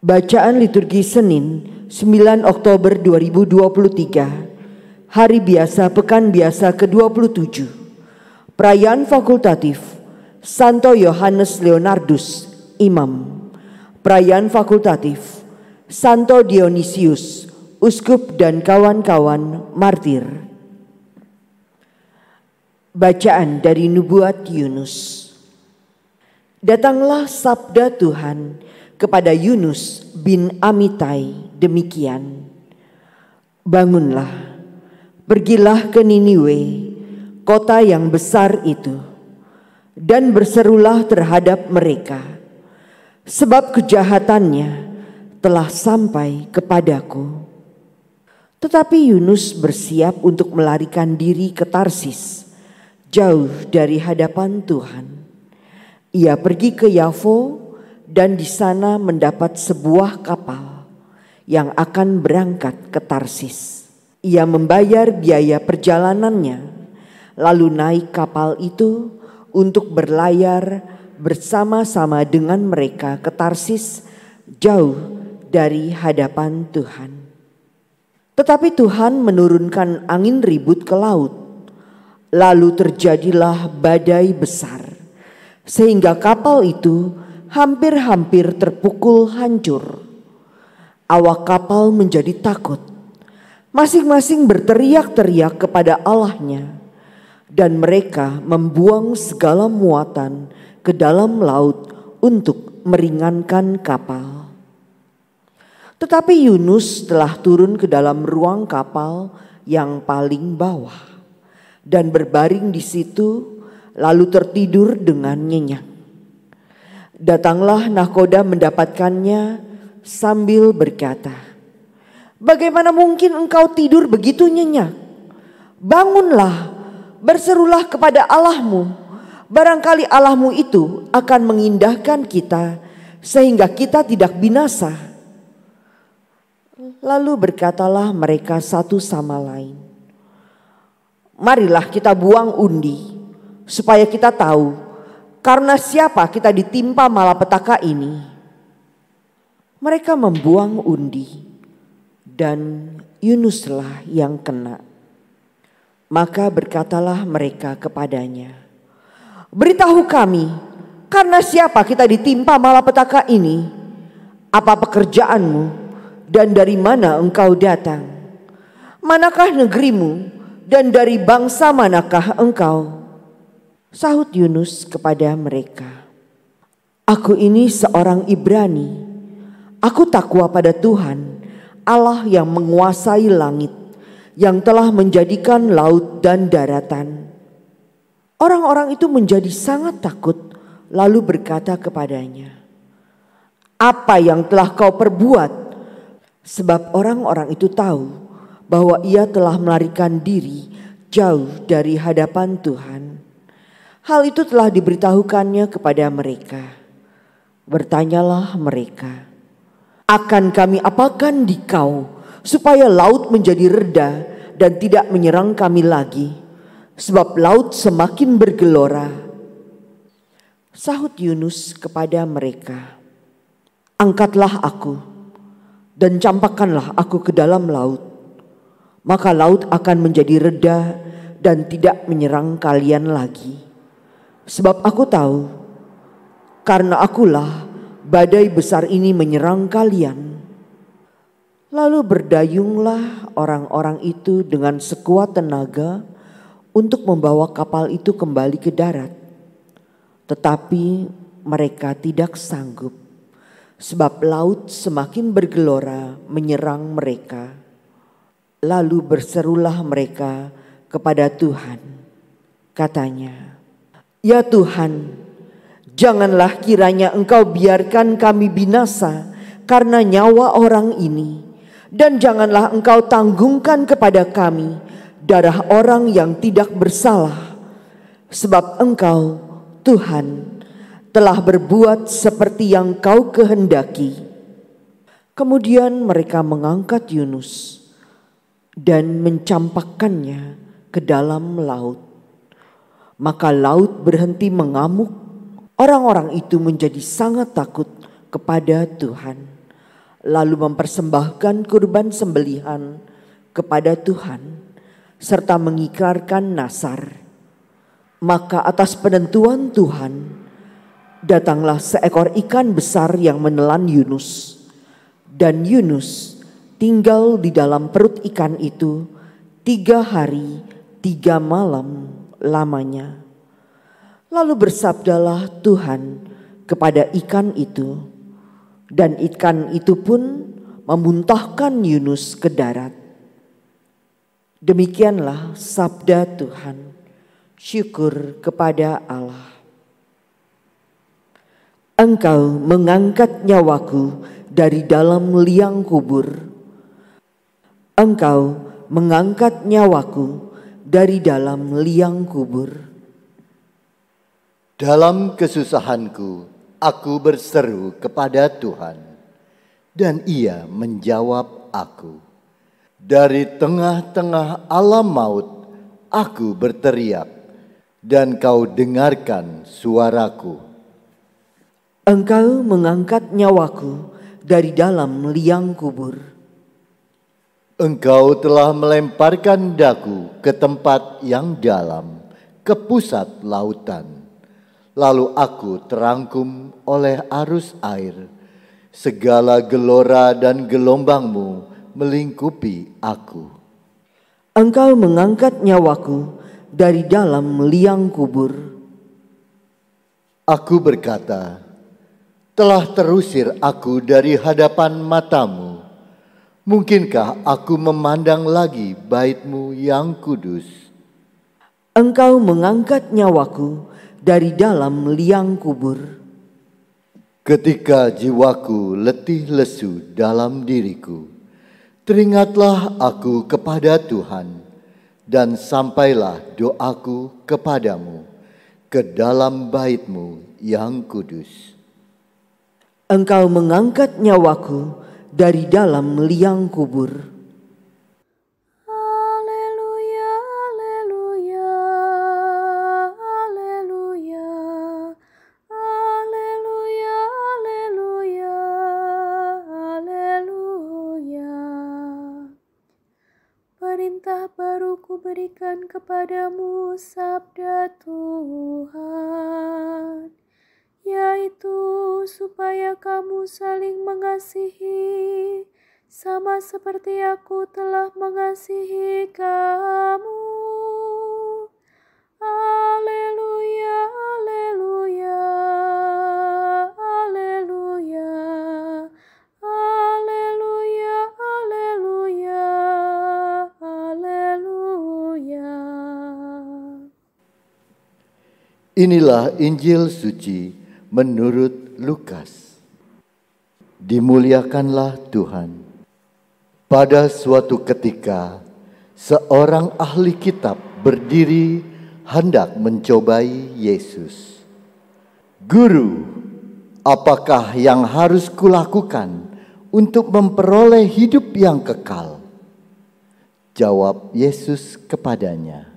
Bacaan liturgi Senin 9 Oktober 2023, Hari Biasa Pekan Biasa ke-27. Perayaan fakultatif Santo Yohanes Leonardus, Imam. Perayaan fakultatif Santo Dionisius, Uskup dan kawan-kawan martir. Bacaan dari Nubuat Yunus. Datanglah sabda Tuhan kepada Yunus bin Amitai demikian. Bangunlah, pergilah ke Niniwe, kota yang besar itu, dan berserulah terhadap mereka, sebab kejahatannya telah sampai kepadaku. Tetapi Yunus bersiap untuk melarikan diri ke Tarsis, jauh dari hadapan Tuhan. Ia pergi ke Yafo dan di sana mendapat sebuah kapal yang akan berangkat ke Tarsis. Ia membayar biaya perjalanannya, lalu naik kapal itu untuk berlayar bersama-sama dengan mereka ke Tarsis, jauh dari hadapan Tuhan. Tetapi Tuhan menurunkan angin ribut ke laut, lalu terjadilah badai besar, sehingga kapal itu hampir-hampir terpukul hancur. Awak kapal menjadi takut, masing-masing berteriak-teriak kepada Allahnya, dan mereka membuang segala muatan ke dalam laut untuk meringankan kapal. Tetapi Yunus telah turun ke dalam ruang kapal yang paling bawah dan berbaring di situ, lalu tertidur dengan nyenyak. Datanglah nahkoda mendapatkannya sambil berkata, "Bagaimana mungkin engkau tidur begitu nyenyak? Bangunlah, berserulah kepada Allahmu. Barangkali Allahmu itu akan mengindahkan kita sehingga kita tidak binasa." Lalu berkatalah mereka satu sama lain, "Marilah kita buang undi supaya kita tahu karena siapa kita ditimpa malapetaka ini." Mereka membuang undi dan Yunuslah yang kena. Maka berkatalah mereka kepadanya, "Beritahu kami, karena siapa kita ditimpa malapetaka ini? Apa pekerjaanmu dan dari mana engkau datang? Manakah negerimu dan dari bangsa manakah engkau?" Sahut Yunus kepada mereka, "Aku ini seorang Ibrani. Aku takwa pada Tuhan, Allah yang menguasai langit, yang telah menjadikan laut dan daratan." Orang-orang itu menjadi sangat takut, lalu berkata kepadanya, "Apa yang telah kau perbuat?" Sebab orang-orang itu tahu bahwa ia telah melarikan diri jauh dari hadapan Tuhan. Hal itu telah diberitahukannya kepada mereka. Bertanyalah mereka, "Akan kami apakan di kau supaya laut menjadi reda dan tidak menyerang kami lagi, sebab laut semakin bergelora?" Sahut Yunus kepada mereka, "Angkatlah aku dan campakkanlah aku ke dalam laut, maka laut akan menjadi reda dan tidak menyerang kalian lagi. Sebab aku tahu, karena akulah badai besar ini menyerang kalian." Lalu berdayunglah orang-orang itu dengan sekuat tenaga untuk membawa kapal itu kembali ke darat. Tetapi mereka tidak sanggup, sebab laut semakin bergelora menyerang mereka. Lalu berserulah mereka kepada Tuhan. Katanya, "Ya Tuhan, janganlah kiranya Engkau biarkan kami binasa karena nyawa orang ini, dan janganlah Engkau tanggungkan kepada kami darah orang yang tidak bersalah. Sebab Engkau, Tuhan, telah berbuat seperti yang Kau kehendaki." Kemudian mereka mengangkat Yunus dan mencampakkannya ke dalam laut. Maka laut berhenti mengamuk. Orang-orang itu menjadi sangat takut kepada Tuhan. lalu mempersembahkan kurban sembelihan kepada Tuhan, serta mengikrarkan nazar. Maka atas penentuan Tuhan, datanglah seekor ikan besar yang menelan Yunus. Dan Yunus tinggal di dalam perut ikan itu 3 hari 3 malam lamanya. Lalu bersabdalah Tuhan kepada ikan itu, dan ikan itu pun memuntahkan Yunus ke darat. Demikianlah sabda Tuhan. Syukur kepada Allah. Engkau mengangkat nyawaku dari dalam liang kubur. Engkau mengangkat nyawaku dari dalam liang kubur. Dalam kesusahanku, aku berseru kepada Tuhan, dan Ia menjawab aku. Dari tengah-tengah alam maut, aku berteriak, dan Kau dengarkan suaraku. Engkau mengangkat nyawaku dari dalam liang kubur. Engkau telah melemparkan daku ke tempat yang dalam, ke pusat lautan. Lalu aku terangkum oleh arus air. Segala gelora dan gelombangmu melingkupi aku. Engkau mengangkat nyawaku dari dalam liang kubur. Aku berkata, telah terusir aku dari hadapan matamu. Mungkinkah aku memandang lagi bait-Mu yang kudus? Engkau mengangkat nyawaku dari dalam liang kubur. Ketika jiwaku letih lesu dalam diriku, teringatlah aku kepada Tuhan, dan sampailah doaku kepadamu ke dalam bait-Mu yang kudus. Engkau mengangkat nyawaku dari dalam liang kubur. Haleluya, haleluya, haleluya, haleluya, haleluya, haleluya. Perintah baru kuberikan kepadamu, sabda Tuhan, yaitu supaya kamu saling mengasihi, sama seperti aku telah mengasihi kamu. Haleluya, haleluya, haleluya, haleluya, haleluya, haleluya. Inilah Injil suci menurut Lukas. Dimuliakanlah Tuhan. Pada suatu ketika, seorang ahli kitab berdiri hendak mencobai Yesus. Guru, apakah yang harus kulakukan untuk memperoleh hidup yang kekal? Jawab Yesus kepadanya,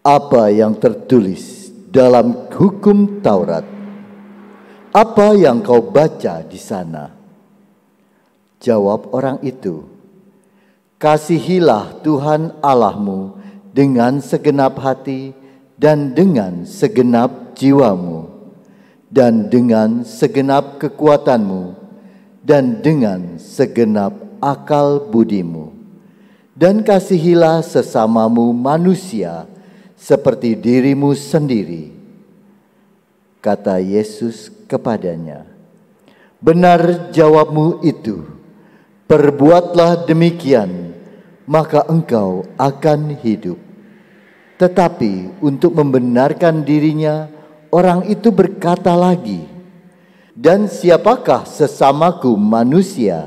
apa yang tertulis dalam hukum Taurat? Apa yang kau baca di sana? Jawab orang itu, kasihilah Tuhan Allahmu dengan segenap hati dan dengan segenap jiwamu dan dengan segenap kekuatanmu dan dengan segenap akal budimu. Dan kasihilah sesamamu manusia seperti dirimu sendiri. Kata Yesus kepadanya, benar jawabmu itu, perbuatlah demikian, maka engkau akan hidup. Tetapi untuk membenarkan dirinya, orang itu berkata lagi, dan siapakah sesamaku manusia?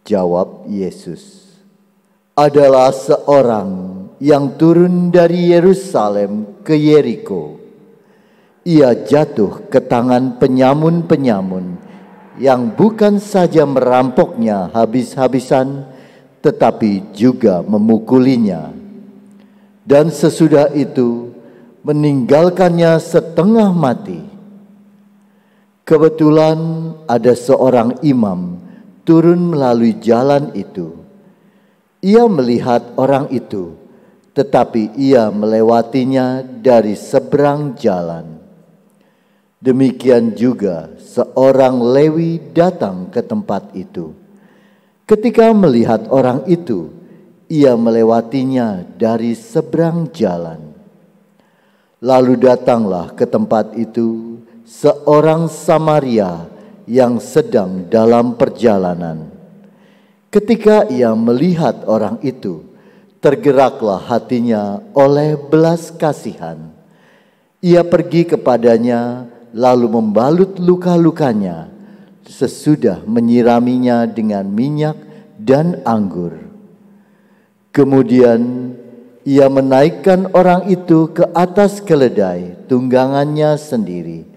Jawab Yesus, adalah seorang yang turun dari Yerusalem ke Yeriko. Ia jatuh ke tangan penyamun-penyamun yang bukan saja merampoknya habis-habisan, tetapi juga memukulinya. Dan sesudah itu meninggalkannya setengah mati. Kebetulan ada seorang imam turun melalui jalan itu. Ia melihat orang itu, tetapi ia melewatinya dari seberang jalan. Demikian juga seorang Lewi datang ke tempat itu. Ketika melihat orang itu, ia melewatinya dari seberang jalan. Lalu datanglah ke tempat itu seorang Samaria yang sedang dalam perjalanan. Ketika ia melihat orang itu, tergeraklah hatinya oleh belas kasihan. Ia pergi kepadanya, lalu membalut luka-lukanya, sesudah menyiraminya dengan minyak dan anggur. Kemudian ia menaikkan orang itu ke atas keledai tunggangannya sendiri,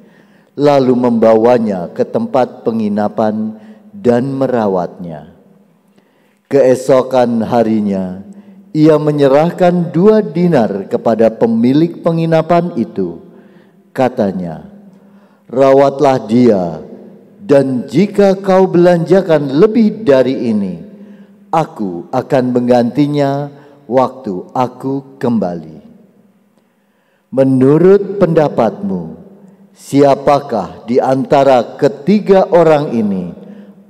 lalu membawanya ke tempat penginapan dan merawatnya. Keesokan harinya, ia menyerahkan 2 dinar kepada pemilik penginapan itu. Katanya, "Rawatlah dia, dan jika kau belanjakan lebih dari ini, aku akan menggantinya waktu aku kembali." Menurut pendapatmu, siapakah di antara ketiga orang ini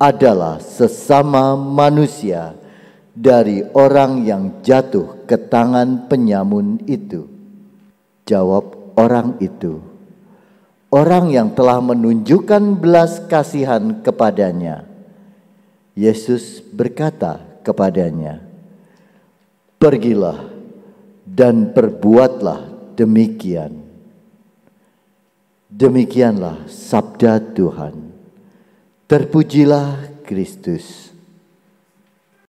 adalah sesama manusia dari orang yang jatuh ke tangan penyamun itu? Jawab orang itu, "Orang yang telah menunjukkan belas kasihan kepadanya." Yesus berkata kepadanya, "Pergilah dan perbuatlah demikian." Demikianlah sabda Tuhan. Terpujilah Kristus.